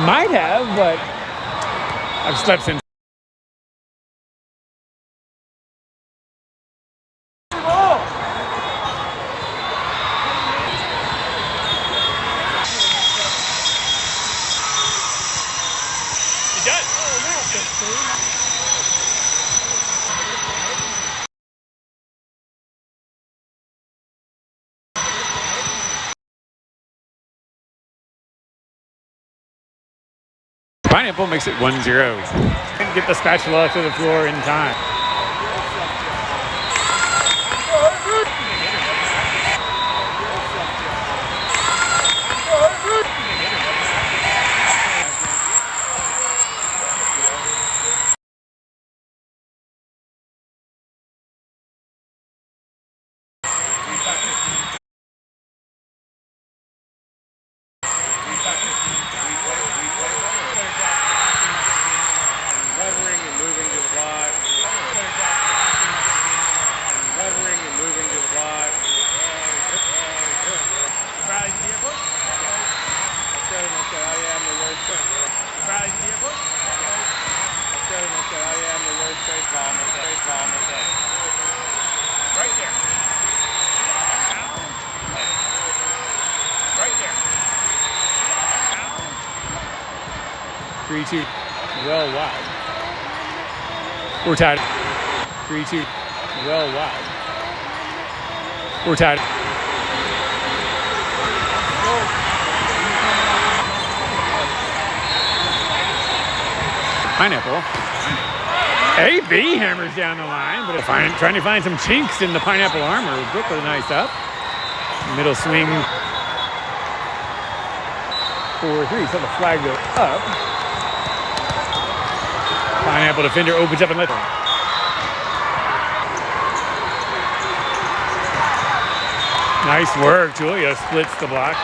Might have, but I've slept since. He does. Pineapple makes it 1-0. Didn't get the spatula to the floor in time. Covering and moving to the block. Covering and moving to the block. Surprise in the airport? I showed him, I said, oh yeah, I'm the word trade. Surprise in the airport? I showed him, I said, oh yeah, I'm the word trade bomb. Right there. Right there. 3-2. Well wide. We're tied. 3-2. Well wide. We're tied. Pineapple. AB hammers down the line, but trying to find some chinks in the Pineapple armor. Brooke with a nice up. Middle swing. 4-3. So the flag goes up. Pineapple defender opens up and lets. Nice work. Julia splits the block.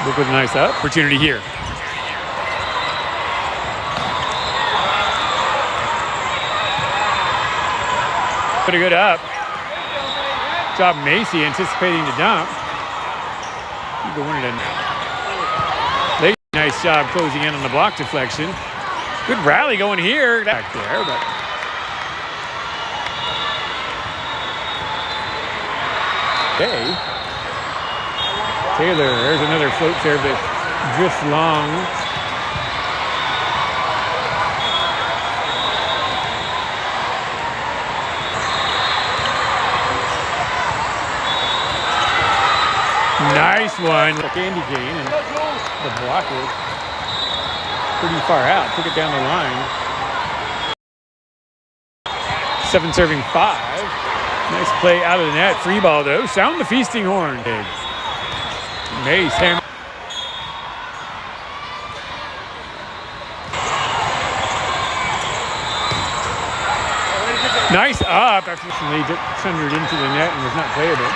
Look with a nice up. Opportunity here. Pretty good up. Job Macy anticipating the dump. Nice job closing in on the block deflection. Good rally going here. Back there, but okay. Taylor, there's another float serve that drifts long. Nice one. Candy cane, and the block was pretty far out. Took it down the line. 7 serving 5. Nice play out of the net. Free ball though. Sound the feasting horn. Mace hammer. Nice up after they thundered into the net and was not playable.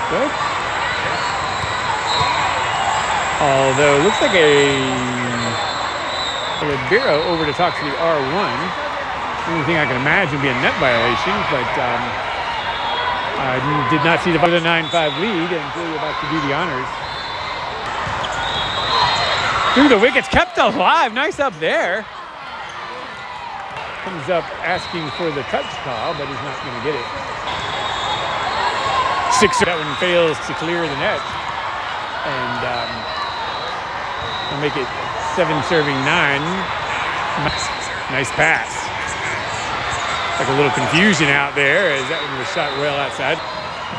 Good. Although it looks like a Ribeiro over to talk to the R1. Only thing I can imagine would be a net violation, but I did not see the 9-5 lead and Julia back to do the honors. Through the wickets, kept alive. Nice up there. Comes up asking for the touch call, but he's not going to get it. 6. That one fails to clear the net. And will make it 7 serving 9. Nice pass. Like a little confusion out there as that one was shot well outside.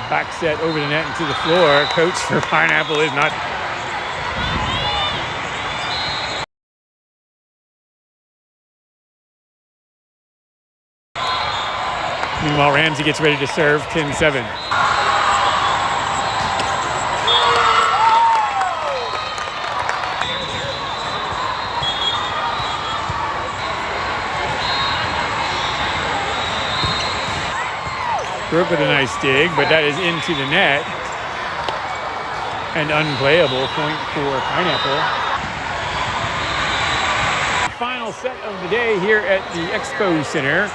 Back set over the net and to the floor. Coach for Pineapple is not. Meanwhile, Ramsey gets ready to serve 10-7. Brooke with a nice dig, but that is into the net. And unplayable. Point for Pineapple. Final set of the day here at the Expo Center.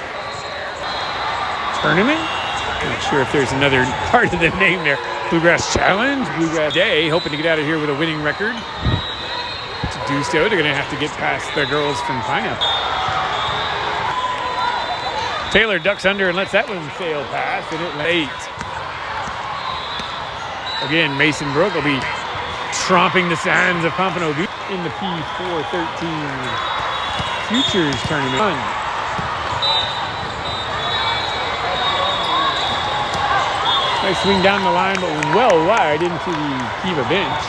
Tournament. Not sure if there's another part of the name there. Bluegrass Challenge, Bluegrass Day, hoping to get out of here with a winning record. To do so, they're going to have to get past the girls from Pineapple. Taylor ducks under and lets that one sail past, and it late. Again, Mason Brook will be tromping the sands of Pompano Beach in the P413 Futures Tournament. Nice swing down the line, but well wide into the KIVA bench.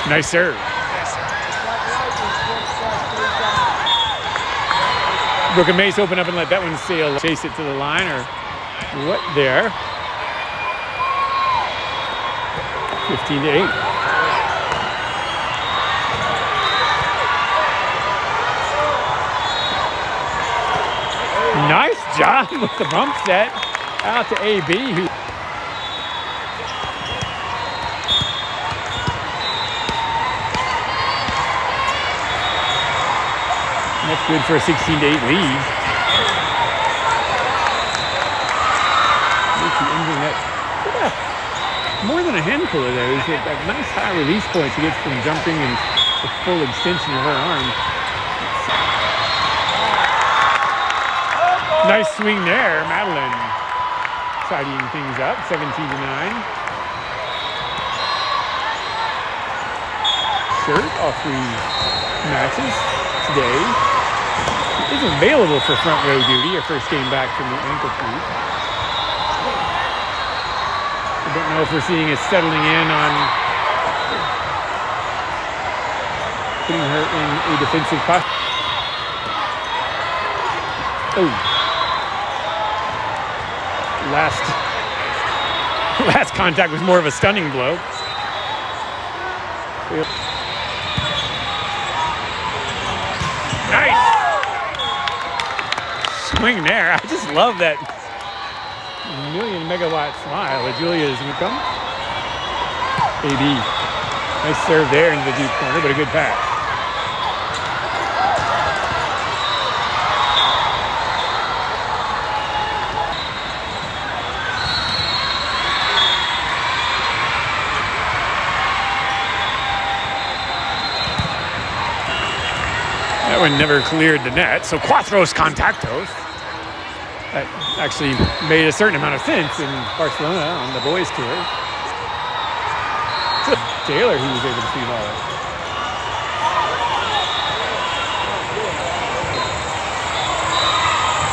Nice serve. Brooke and Mace open up and let that one sail. Chase it to the line or what there. 15-8. Nice job with the bump set out to AB. That's good for a 16-8 lead. More than a handful of those. That nice high release point she gets from jumping and the full extension of her arm. Nice swing there, Madeline. Tidying things up, 17-9. Shirt, all 3 matches today. Is available for front row duty, her first game back from the ankle tweak. I don't know if we're seeing it settling in on putting her in a defensive posture. Oh. Last contact was more of a stunning blow. Nice swing there. I just love that million megawatt smile that Julia's become. AB. Nice serve there into the deep corner, but a good pass. That one never cleared the net, so cuatros contactos. That actually made a certain amount of sense in Barcelona on the boys' tour. Taylor, he was able to see all that.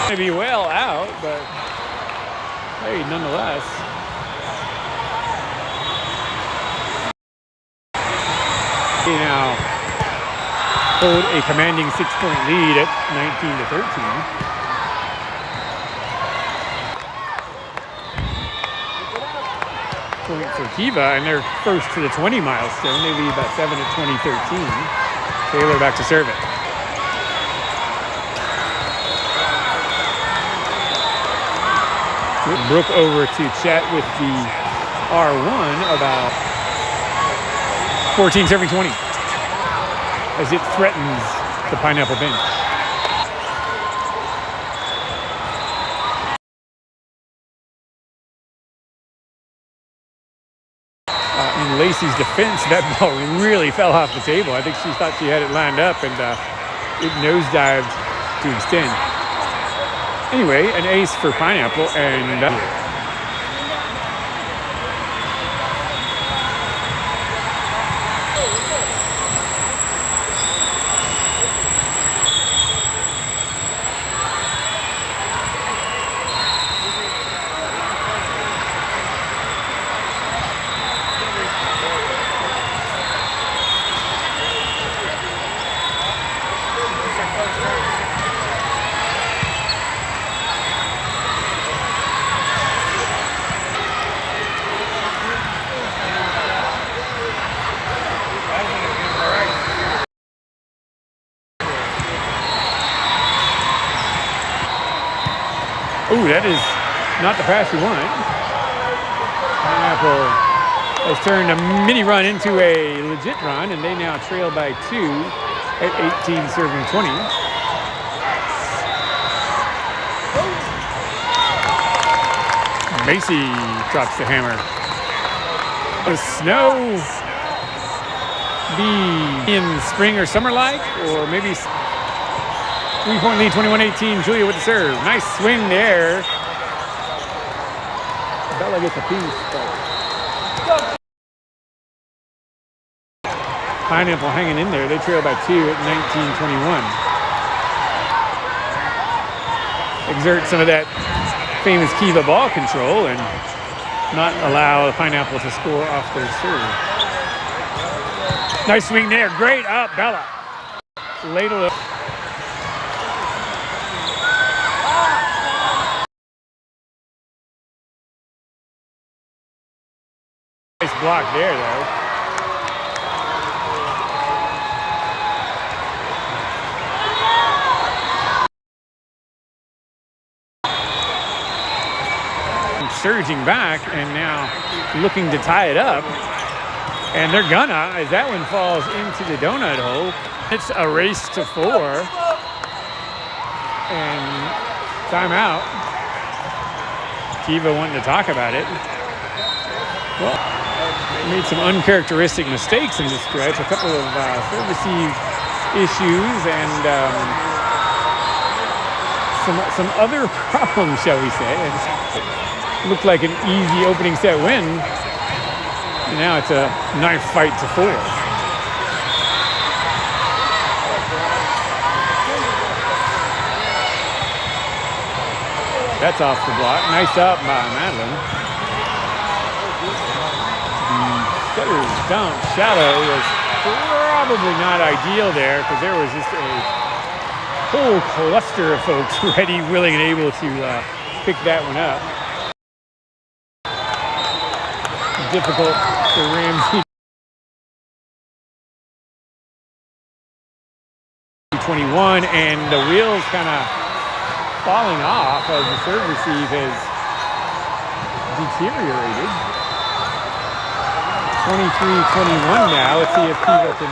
Maybe well out, but hey, nonetheless. He now hold a commanding 6-point lead at 19-13. Point for KIVA, and they're first to the 20 milestone. They lead by 7 at 20-13. Taylor back to serve it. Brooke over to chat with the R1 about 14 serving 20 as it threatens the Pineapple bench. In Lacey's defense, that ball really fell off the table. I think she thought she had it lined up, and it nosedived to extend. Anyway, an ace for Pineapple, and ooh, that is not the pass you want. Pineapple has turned a mini run into a legit run, and they now trail by 2 at 18 serving 20. Macy drops the hammer. The snow be in spring or summer like, or maybe 3-point lead, 21-18. Julia with the serve. Nice swing there. Bella gets a piece, but Pineapple hanging in there. They trail by 2 at 19-21. Exert some of that famous KIVA ball control and not allow the Pineapple to score off their serve. Nice swing there. Great up, Bella. Ladle up. Nice block there, though. Surging back and now looking to tie it up, and they're gonna, as that one falls into the donut hole. It's a race to 4 and timeout. KIVA wanting to talk about it. Well, made some uncharacteristic mistakes in this stretch, a couple of serve receive issues and some other problems, shall we say. Looked like an easy opening set win. And now it's a knife fight to 4. That's off the block. Nice up by Madeline. The setter's dump shadow was probably not ideal there because there was just a whole cluster of folks ready, willing, and able to pick that one up. Difficult for Ramsey. 21, and the wheels kind of falling off as the serve receive has deteriorated. 23-21 now. Let's see if KIVA can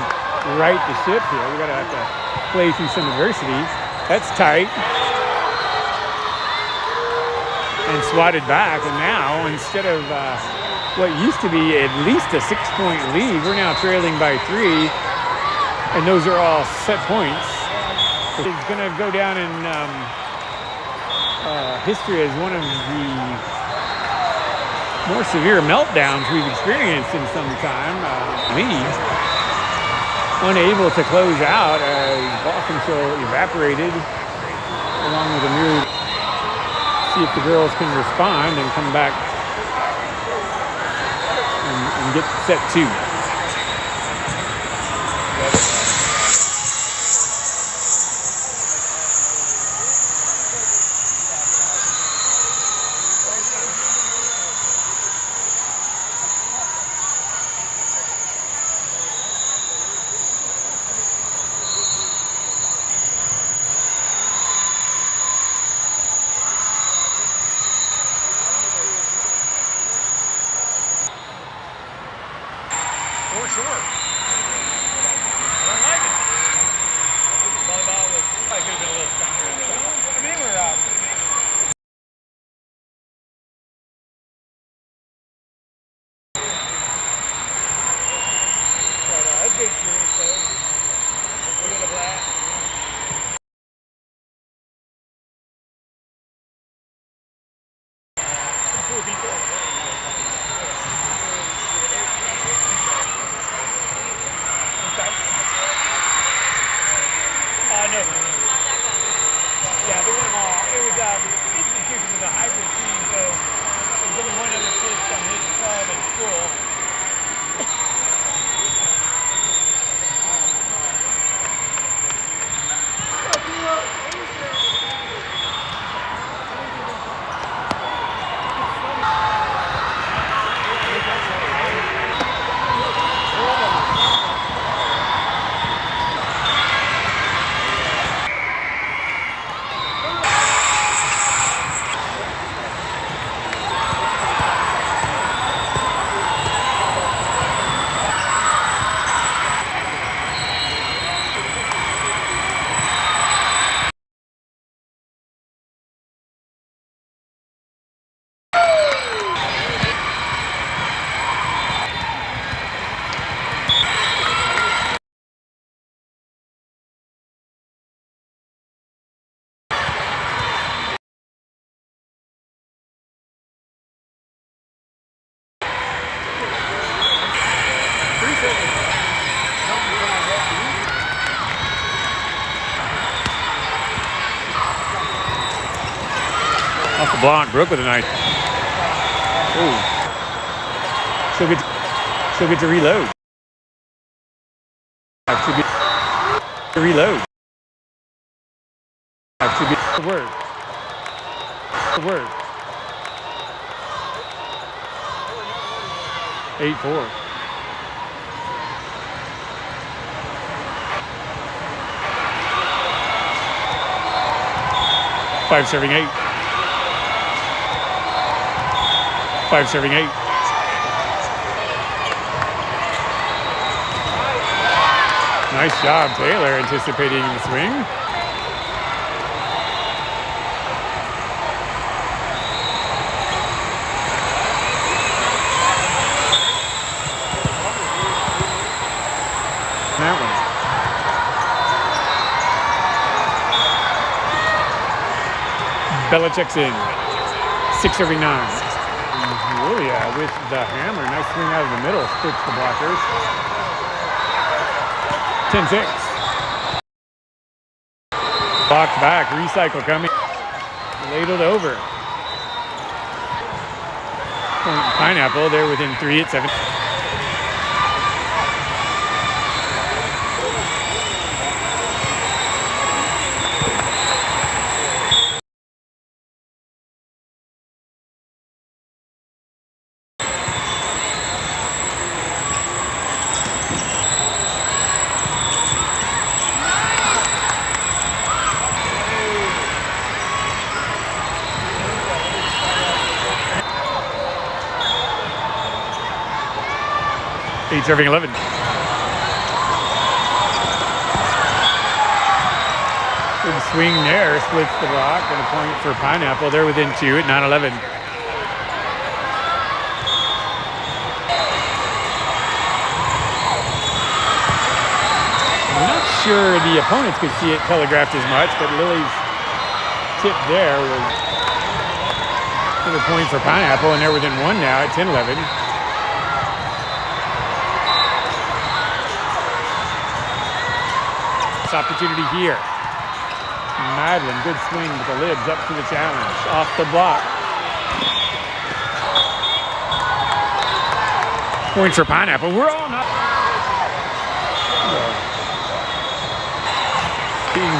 right the ship here. We're going to have to play through some adversity. That's tight. And swatted back, and now instead of what used to be at least a 6-point lead, we're now trailing by 3, and those are all set points. So it's going to go down in history as one of the more severe meltdowns we've experienced in some time. Lead unable to close out as ball control evaporated, along with a myriad. See if the girls can respond and come back and get set 2. Off the block, Brooke with a nice. Ooh. She'll get to reload. She'll get to reload. She'll get the word. The word. 8-4. Five serving 8. 5 serving 8. Nice job, Taylor, anticipating the swing. That one. Belichick's in. 6 serving 9. Julia with the hammer. Nice swing out of the middle. Splits the blockers. 10-6. Blocked back. Recycle coming. Ladled over. Pineapple. They're within 3 at 7. Eight serving 11. Good swing there, splits the block, and a point for Pineapple. They're within 2 at 9-11. I'm not sure the opponents could see it telegraphed as much, but Lily's tip there was another point for Pineapple, and they're within 1 now at 10-11. Opportunity here. Madeline, good swing with the lids up to the challenge. Off the block. Point for Pineapple. We're all not being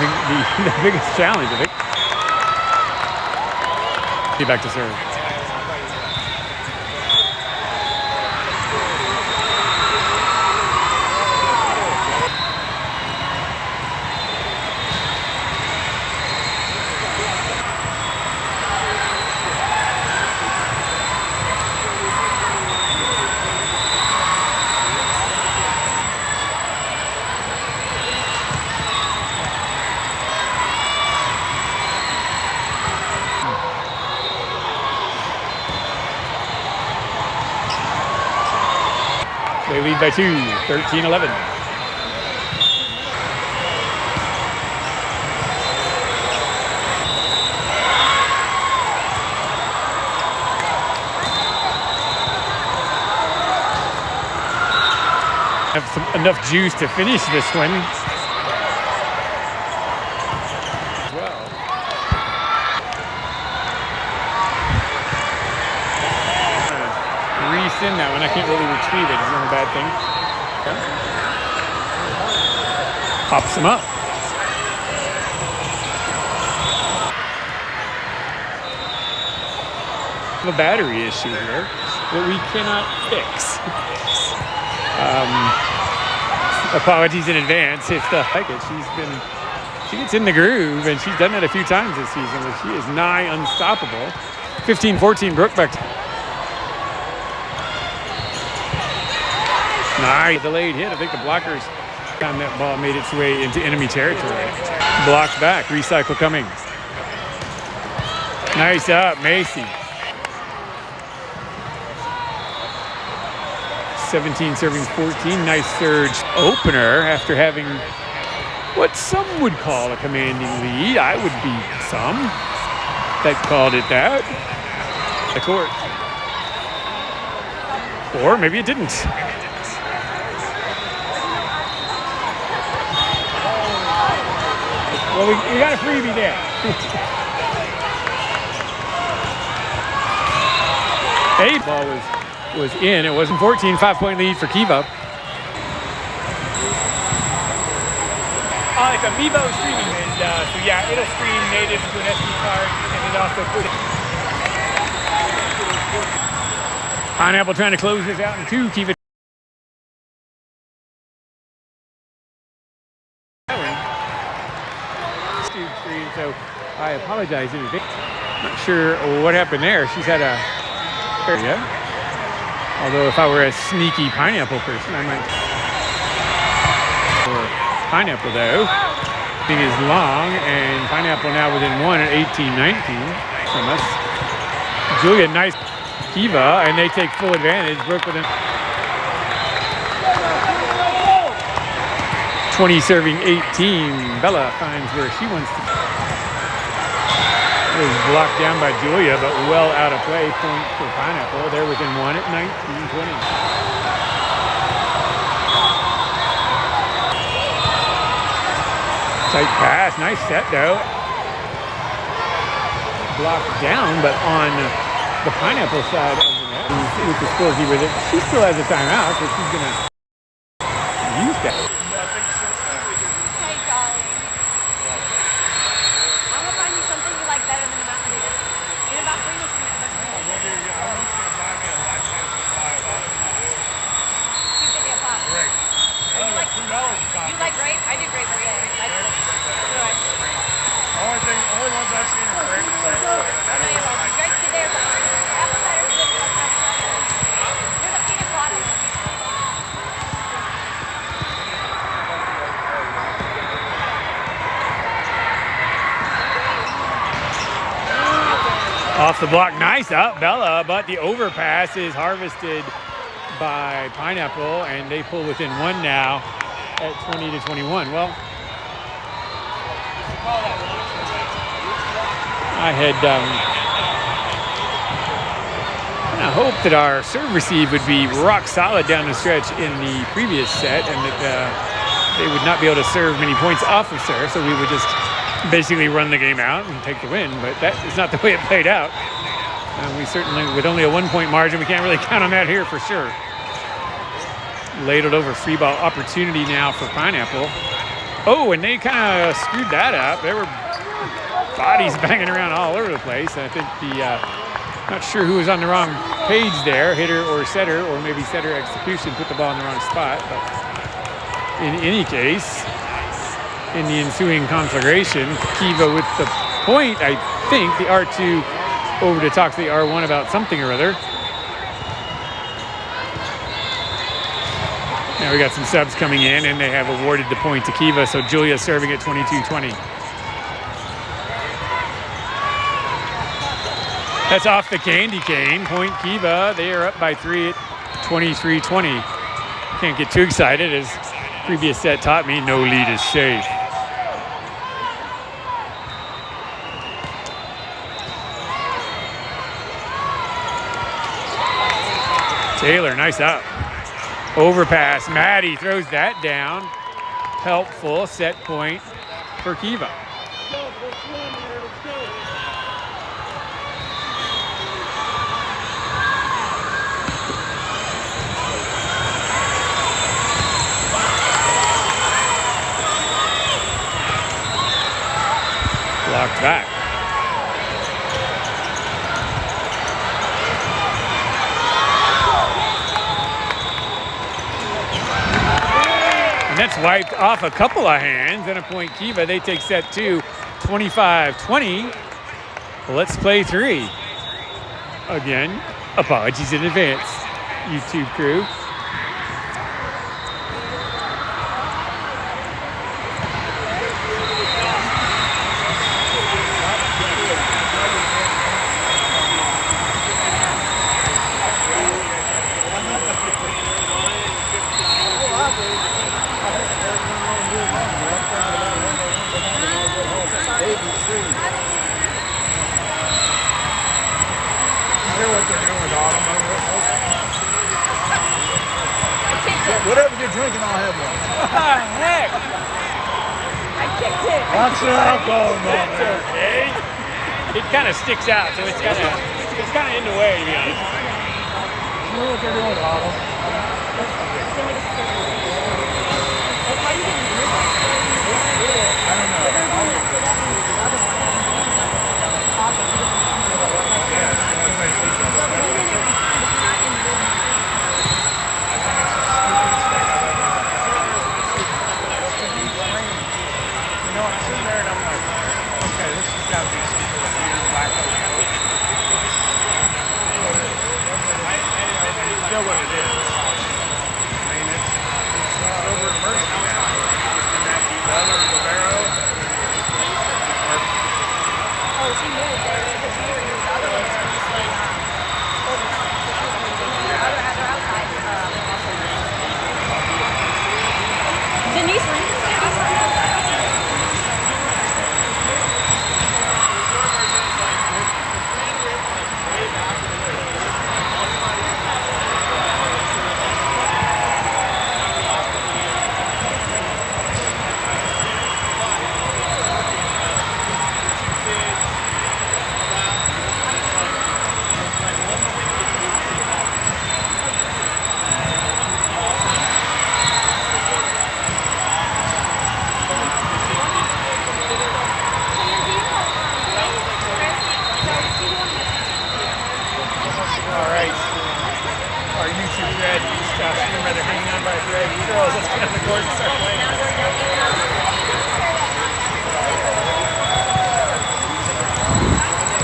the biggest challenge, I think. Get back to serve. They lead by 2, 13-11. Have enough juice to finish this one. Well. Resend that one. I can't really retrieve it. It's not a bad thing. Okay. Pops them up. A battery issue here that we cannot fix. Apologies in advance if the like it. She gets in the groove, and she's done that a few times this season, but she is nigh unstoppable. 15-14, Brooke back. Nice delayed hit. I think the blockers found that ball made its way into enemy territory. Blocked back. Recycle coming. Nice up, Macy. 17 serving 14. Nice surge opener after having what some would call a commanding lead. I would be some that called it that. The court. Or maybe it didn't. Well, we got a freebie there. 8 ball was in. It wasn't 14. 5-point lead for KIVA. It's a Mevo streaming, and so yeah, it'll stream native to an SD card, and it also put it. Pineapple trying to close this out in 2. KIVA. So I apologize in advance. Not sure what happened there. She's had a area. Although if I were a sneaky Pineapple person, I might. For Pineapple though, thing is long, and Pineapple now within 1 at 18-19 from us. Julia, nice KIVA, and they take full advantage. Brooke with a 20 serving 18. Bella finds where she wants to. It was blocked down by Julia, but well out of play. Point for Pineapple. They're within 1 at 19-20. Tight pass, nice set though. Blocked down, but on the Pineapple side of the net with the scorekeeper. She still has a timeout, so she's gonna use that. Hey, darling. I'm gonna find you something you like better than the Mountain Dew. In about 3 minutes. $2.50 a pop. Great. You like grape? I do grape every day. Only ones I've seen are grape. I know you love grape today. Apple cider is good. There's a peanut bottle. Off the block, nice up, Bella, but the overpass is harvested by Pineapple, and they pull within 1 now at 20-21. Well, I had kind of hoped that our serve receive would be rock solid down the stretch in the previous set, and that they would not be able to serve many points off of serve, so we would just basically run the game out and take the win, but that is not the way it played out. We certainly, with only a 1-point margin, we can't really count on that here for sure. Ladled over free ball opportunity now for Pineapple. Oh, and they kind of screwed that up. There were bodies banging around all over the place. I think not sure who was on the wrong page there, hitter or setter, or maybe setter execution put the ball in the wrong spot. But in any case, in the ensuing conflagration, KIVA with the point, I think, the R2 over to talk to the R1 about something or other. Now we got some subs coming in, and they have awarded the point to KIVA, so Julia serving at 22-20. That's off the candy cane. Point KIVA. They are up by 3 at 23-20. Can't get too excited, as previous set taught me, no lead is safe. Taylor, nice up. Overpass. Maddie throws that down. Helpful set point for KIVA. Blocked back. That's wiped off a couple of hands, and a point KIVA. They take set 2, 25-20. Let's play 3. Again, apologies in advance, YouTube crew. Whatever you're drinking, I'll have one. What the heck? I kicked it. Lots of alcohol, man. That's okay. It kind of sticks out, so it's kind of in the way, to be honest. know what they're doing with Autumn? I don't know. I'm sitting there and I'm like, okay, this has got to be some sort of weird black coat. You know what it is. I mean, it's over at Mercy now. And that other Romero. Oh, she moved there because she was the other one. Denise, were you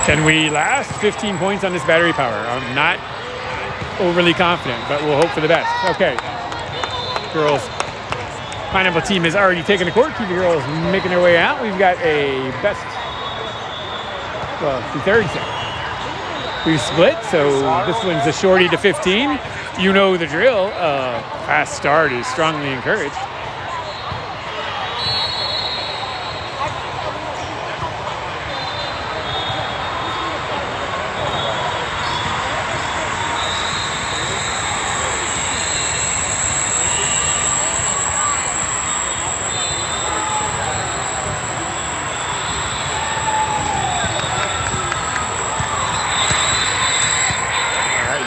Can we last 15 points on this battery power? I'm not overly confident, but we'll hope for the best. Okay. Girls Pineapple team has already taken the court. KIVA girls making their way out. We've got a best, well, the third set. We've split, so this one's a shorty to 15. You know the drill. Fast start is strongly encouraged.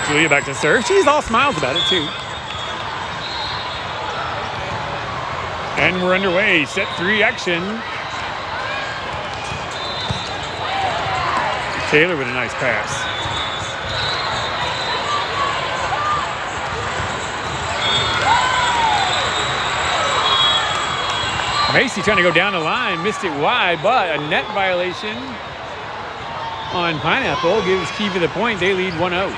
Julia back to serve. She's all smiles about it too. And we're underway. Set 3 action. Taylor with a nice pass. Macy trying to go down the line, missed it wide, but a net violation on Pineapple gives KIVA the point. They lead 1-0.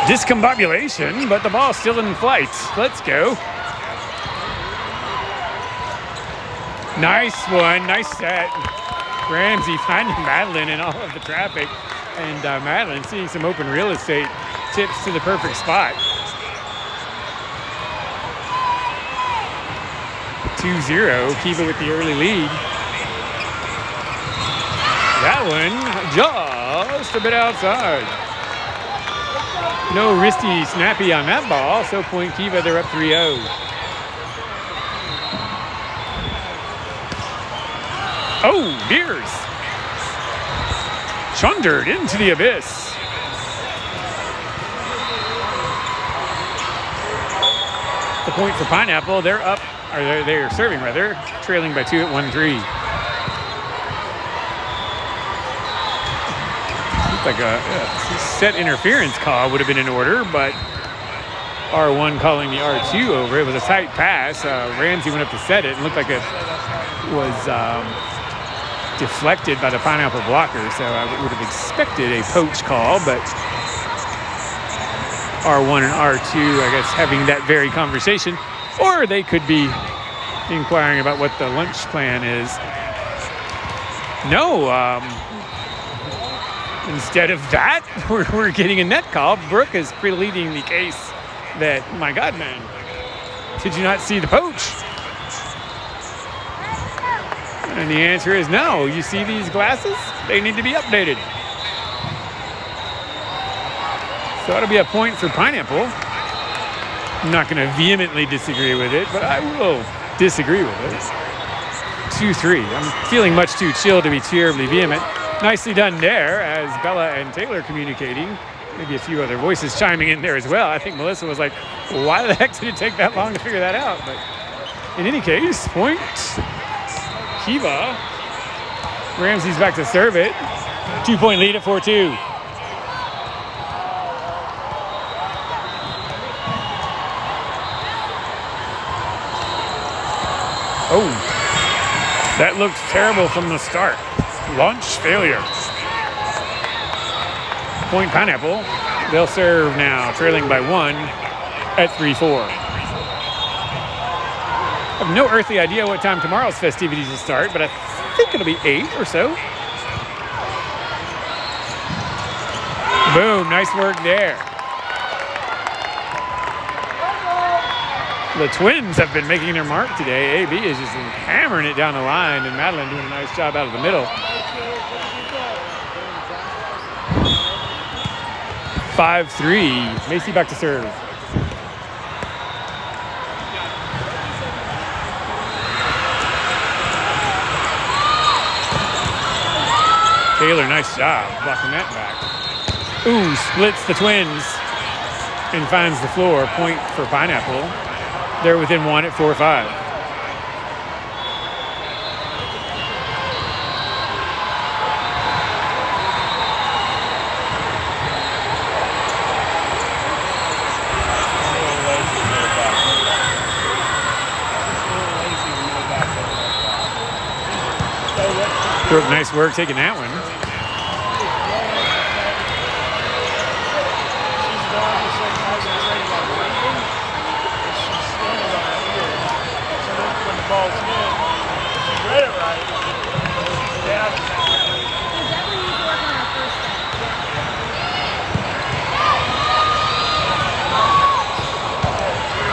Discombobulation, but the ball's still in flight. Let's go. Nice one, nice set. Ramsey finding Madeline in all of the traffic, and Madeline seeing some open real estate, tips to the perfect spot. 2-0, KIVA with the early lead. That one just a bit outside. No wristy snappy on that ball, so point KIVA, they're up 3-0. Oh, Beers. Chundered into the abyss. The point for Pineapple, they're up. Or they're serving rather, trailing by 2 at 1-3. Looks like a set interference call would have been in order, but R1 calling the R2 over. It was a tight pass. Ramsey went up to set it and looked like it was deflected by the Pineapple blocker, so I would have expected a poach call, but R1 and R2, I guess, having that very conversation. Or they could be inquiring about what the lunch plan is. No, instead of that, we're getting a net call. Brooke is pleading the case that, my God, man, did you not see the poach? And the answer is no. You see these glasses? They need to be updated. So that'll be a point for Pineapple. I'm not going to vehemently disagree with it, but I will disagree with it. 2-3. I'm feeling much too chill to be terribly vehement. Nicely done there as Bella and Taylor communicating. Maybe a few other voices chiming in there as well. I think Melissa was like, why the heck did it take that long to figure that out? But in any case, point KIVA. Ramsey's back to serve it. 2-point lead at 4-2. Oh, that looked terrible from the start. Launch failure. Point Pineapple. They'll serve now, trailing by 1 at 3-4. I have no earthly idea what time tomorrow's festivities will start, but I think it'll be 8 or so. Boom, nice work there. The Twins have been making their mark today. AB is just hammering it down the line, and Madeline doing a nice job out of the middle. 5-3. Macy back to serve. Taylor, nice job blocking that back. Ooh, splits the Twins and finds the floor. Point for Pineapple. They're within 1 at 4-5. Brooke, nice work taking that one.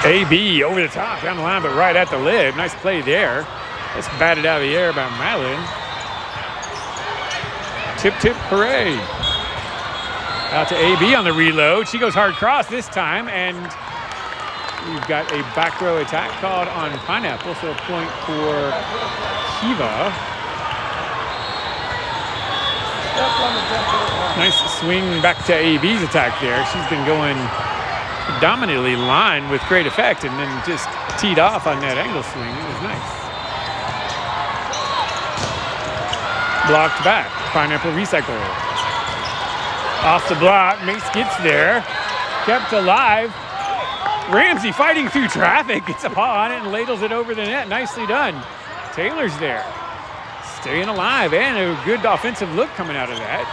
AB over the top, down the line, but right at the lid. Nice play there. That's batted out of the air by Madeline. Tip, tip, hooray. Out to AB on the reload. She goes hard cross this time, and we've got a back row attack called on Pineapple, so a point for KIVA. Nice swing back to AB's attack there. She's been going predominantly line with great effect, and then just teed off on that angle swing. It was nice. Blocked back. Pineapple recycle. Off the block. Mace gets there. Kept alive. Ramsey fighting through traffic. Gets a paw on it and ladles it over the net. Nicely done. Taylor's there. Staying alive, and a good offensive look coming out of that.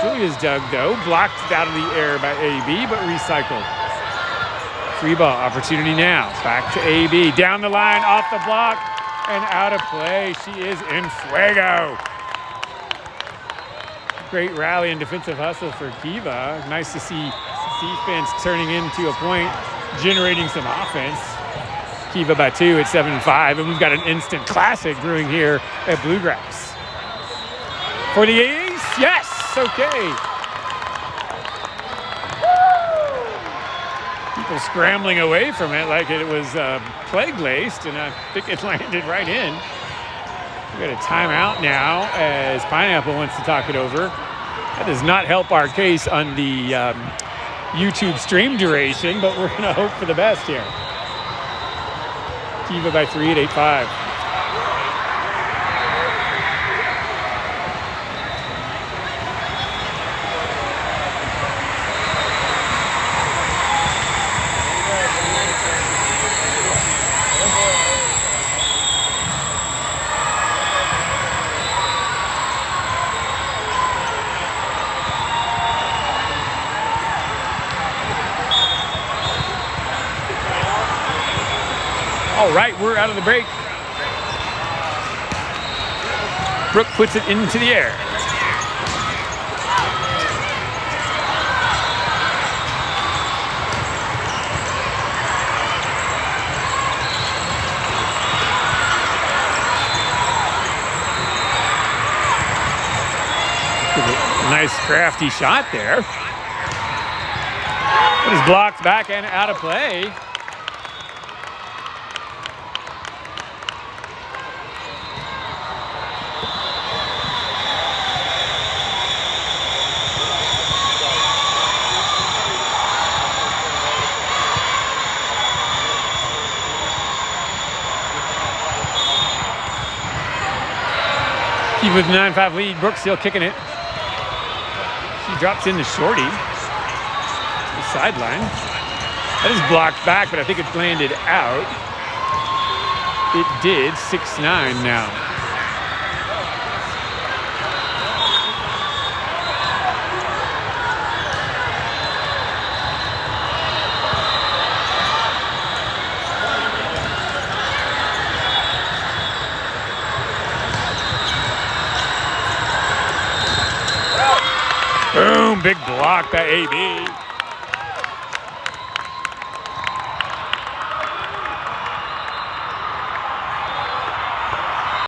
Julia's dug, though. Blocked out of the air by AB, but recycled. Free ball opportunity now. Back to AB. Down the line, off the block, and out of play. She is in fuego. Great rally and defensive hustle for KIVA. Nice to see defense turning into a point, generating some offense. KIVA by 2 at 7-5, and we've got an instant classic brewing here at Bluegrass. For the ace, yes, okay. People scrambling away from it like it was plague-laced, and I think it landed right in. We got a timeout now as Pineapple wants to talk it over. That does not help our case on the YouTube stream duration, but we're going to hope for the best here. KIVA by 3 at 8-5. All right, we're out of the break. Brooke puts it into the air. Nice crafty shot there. But his blocked back and out of play. KIVA with 9-5 lead. Brooks still kicking it. She drops in to Shorty. To the sideline. That is blocked back, but I think it landed out. It did. 6-9 now. Boom, big block by AB.